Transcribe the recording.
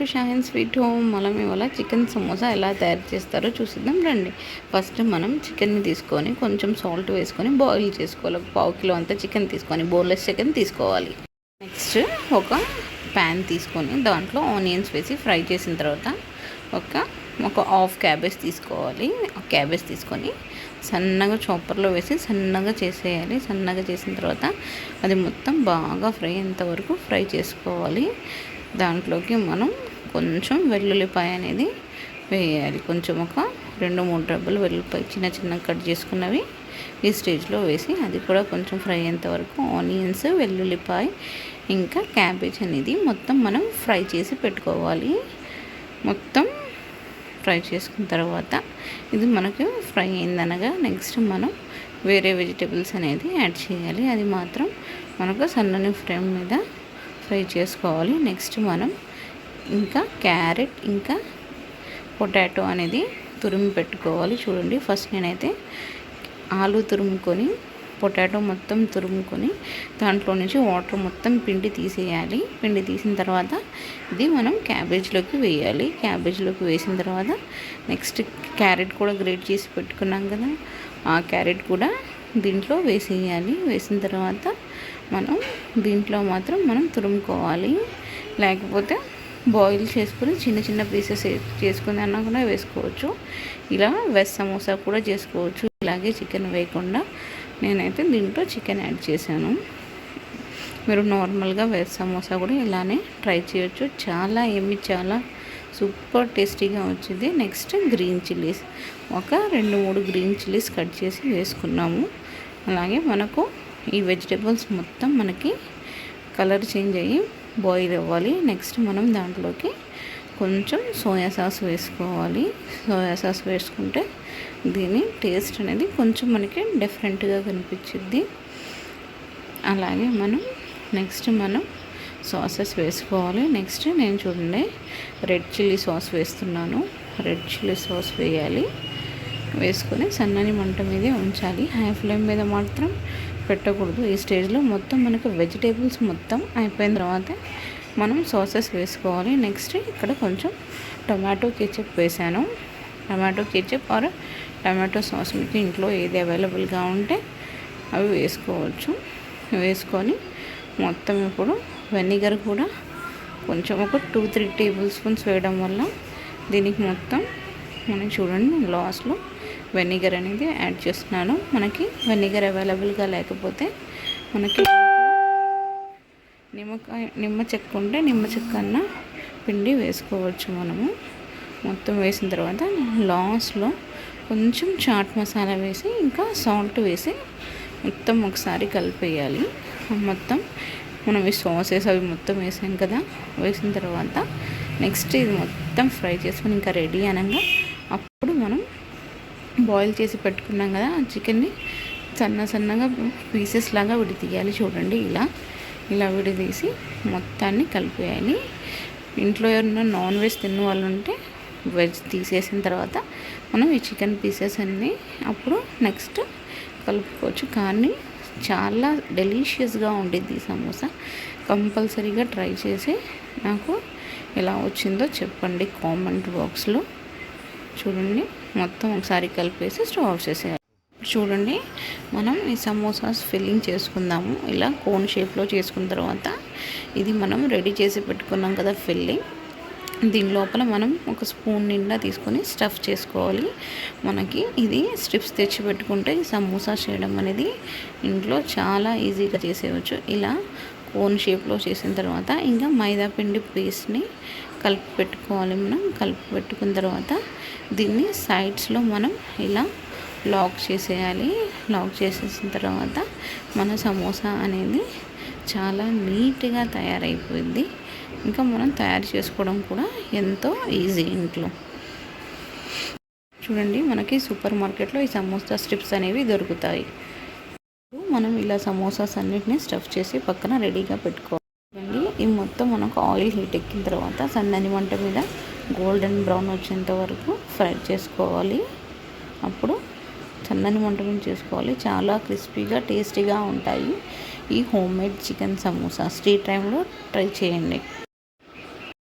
To Shaheen sweet home. మనం ఇవాళ chicken samosa ఎలా తయారు చేస్తారో చూసిద్దాం రండి. ఫస్ట్ మనం చికెన్ని తీసుకొని కొంచెం సాల్ట్ వేసుకొని బాయిల్ చేసుకోవాలి. 1/2 కిలో అంతా చికెన్ తీసుకొని బోన్లెస్ చికెన్ తీసుకోవాలి. నెక్స్ట్ ఒక ప్యాన్ తీసుకొని దాంట్లో ఆనియన్స్ వేసి ఫ్రై చేసిన తర్వాత ఒక హాఫ్ క్యాబేజ్ తీసుకోవాలి. క్యాబేజ్ తీసుకొని సన్నగా చాపర్లో వేసి సన్నగా చేసేయాలి. సన్నగా చేసిన తర్వాత అది మొత్తం బాగా ఫ్రై అయ్యేంత వరకు ఫ్రై చేసుకోవాలి. దాంట్లోకి మనం కొంచెం వెల్లుల్లిపాయ అనేది వేయాలి. కొంచెం ఒక 2-3 రెబ్బలు వెల్లుల్లిపాయ చిన్న కట్ చేసుకున్నవి ఈ స్టేజ్లో వేసి అది కూడా కొంచెం ఫ్రై అయ్యేంత వరకు ఆనియన్స్, వెల్లుల్లిపాయ ఇంకా క్యాబేజ్ అనేది మొత్తం మనం ఫ్రై చేసి పెట్టుకోవాలి. మొత్తం ఫ్రై చేసుకున్న తర్వాత ఇది మనకు ఫ్రై అయిందనగా నెక్స్ట్ మనం వేరే వెజిటేబుల్స్ అనేది యాడ్ చేయాలి. అది మాత్రం మనకు సన్నని ఫ్లేమ్ మీద ఫ్రై చేసుకోవాలి. నెక్స్ట్ మనం ఇంకా క్యారెట్ ఇంకా పొటాటో అనేది తురిమి పెట్టుకోవాలి. చూడండి, ఫస్ట్ నేనైతే ఆలు తురుముకొని పొటాటో మొత్తం తురుముకొని దాంట్లో నుంచి వాటర్ మొత్తం పిండి తీసేయాలి. పిండి తీసిన తర్వాత ఇది మనం క్యాబేజ్లోకి వేయాలి. క్యాబేజ్లోకి వేసిన తర్వాత నెక్స్ట్ క్యారెట్ కూడా గ్రేట్ చేసి పెట్టుకున్నాం కదా, ఆ క్యారెట్ కూడా దీంట్లో వేసేయాలి. వేసిన తర్వాత మనం దీంట్లో మాత్రం మనం తురుముకోవాలి. లేకపోతే బాయిల్ చేసుకుని చిన్న పీసెస్ చేసుకుని అన్నా కూడా వేసుకోవచ్చు. ఇలా వెజ్ సమోసా కూడా చేసుకోవచ్చు. ఇలాగే చికెన్ వేయకుండా నేనైతే దీంట్లో చికెన్ యాడ్ చేశాను. మీరు నార్మల్గా వెజ్ సమోసా కూడా ఇలానే ట్రై చేయొచ్చు. చాలా సూపర్ టేస్టీగా వచ్చింది. నెక్స్ట్ గ్రీన్ చిల్లీస్, ఒక 2-3 గ్రీన్ చిల్లీస్ కట్ చేసి వేసుకున్నాము. అలాగే మనకు ఈ వెజిటేబుల్స్ మొత్తం మనకి కలర్ చేంజ్ అయ్యి బాయిల్ అవ్వాలి. నెక్స్ట్ మనం దాంట్లోకి కొంచెం సోయా సాస్ వేసుకోవాలి. సోయా సాస్ వేసుకుంటే దీని టేస్ట్ అనేది కొంచెం మనకి డిఫరెంట్గా కనిపించింది. అలాగే నెక్స్ట్ మనం సాసెస్ వేసుకోవాలి. నెక్స్ట్ నేను చూడండి రెడ్ చిల్లీ సాస్ వేస్తున్నాను. రెడ్ చిల్లీ సాస్ వేయాలి. వేసుకొని సన్నని మంట మీదే ఉంచాలి. హై ఫ్లేమ్ మీద మాత్రం పెట్టకూడదు. ఈ స్టేజ్లో మొత్తం మనకు వెజిటేబుల్స్ మొత్తం అయిపోయిన తర్వాత మనం సాసెస్ వేసుకోవాలి. నెక్స్ట్ ఇక్కడ కొంచెం టొమాటో కెచప్ వేసాను. Tomato ketchup or tomato sauce మీకు ఇంట్లో ఏది అవైలబుల్గా ఉంటే అవి వేసుకోవచ్చు. వేసుకొని మొత్తం ఇప్పుడు వెనిగర్ కూడా కొంచెం ఒక 2-3 టేబుల్ స్పూన్స్ వేయడం వల్ల దీనికి మొత్తం మనం చూడండి లాస్ట్లో వెనిగర్ అనేది యాడ్ చేస్తున్నాను. మనకి వెనిగర్ అవైలబుల్గా లేకపోతే మనకి నిమ్మ చెక్క ఉంటే నిమ్మ చెక్క అన్న పిండి వేసుకోవచ్చు. మనము మొత్తం వేసిన తర్వాత లాస్ట్లో కొంచెం చాట్ మసాలా వేసి ఇంకా సాల్ట్ వేసి మొత్తం ఒకసారి కలిపేయాలి. మొత్తం మనం ఈ సాసెస్ అవి మొత్తం వేసాం కదా, వేసిన తర్వాత నెక్స్ట్ ఇది మొత్తం ఫ్రై చేసుకొని ఇంకా రెడీ అనగా అప్పుడు మనం బాయిల్ చేసి పెట్టుకున్నాం కదా ఆ చికెన్ని సన్నగా పీసెస్ లాగా విడితీయాలి. చూడండి, ఇలా విడితీసి మొత్తాన్ని కలిపేయాలి. ఇంట్లో ఎవరైనా నాన్ వెజ్ తిన్న వాళ్ళు ఉంటే వెజ్ తీసేసిన తర్వాత మనం ఈ చికెన్ పీసెస్ అన్నీ అప్పుడు నెక్స్ట్ కలుపుకోవచ్చు. కానీ చాలా డెలీషియస్గా ఉండిద్ది ఈ సమోసా. కంపల్సరీగా ట్రై చేసి నాకు ఎలా వచ్చిందో చెప్పండి కామెంట్ బాక్స్లో. చూడండి, మొత్తం ఒకసారి కలిపేసి స్టవ్ ఆఫ్ చేసేయాలి. చూడండి, మనం ఈ సమోసాస్ ఫిల్లింగ్ చేసుకుందాము. ఇలా కోన్ షేప్లో చేసుకున్న తర్వాత ఇది మనం రెడీ చేసి పెట్టుకున్నాం కదా ఫిల్లింగ్, దీని లోపల మనం ఒక స్పూన్ నిండా తీసుకొని స్టఫ్ చేసుకోవాలి. మనకి ఇది స్ట్రిప్స్ తెచ్చి పెట్టుకుంటే ఈ సమోసా చేయడం అనేది ఇంట్లో చాలా ఈజీగా చేసేయవచ్చు. ఇలా కోన్ షేప్లో చేసిన తర్వాత ఇంకా మైదా పిండి పేస్ట్ని కలిపి పెట్టుకోవాలి. మనం కలిపి పెట్టుకున్న తర్వాత దీన్ని సైడ్స్లో మనం ఇలా లాక్ చేసేయాలి. లాక్ చేసేసిన తర్వాత మన సమోసా అనేది చాలా నీట్గా తయారైపోయింది. ఇంకా మనం తయారు చేసుకోవడం కూడా ఎంతో ఈజీ ఇంట్లో. చూడండి, మనకి సూపర్ మార్కెట్లో ఈ సమోసా స్ట్రిప్స్ అనేవి దొరుకుతాయి. మనం ఇలా సమోసాస్ అన్నిటిని స్టఫ్ చేసి పక్కన రెడీగా పెట్టుకోవాలి. ఈ మొత్తం మనకు ఆయిల్ హీట్ ఎక్కిన తర్వాత సన్నని మంట మీద గోల్డెన్ బ్రౌన్ వచ్చేంత వరకు ఫ్రై చేసుకోవాలి. అప్పుడు సన్నని మంట మీద చేసుకోవాలి. చాలా క్రిస్పీగా టేస్టీగా ఉంటాయి ఈ home made chicken samosa. Street టైంలో ట్రై చేయండి.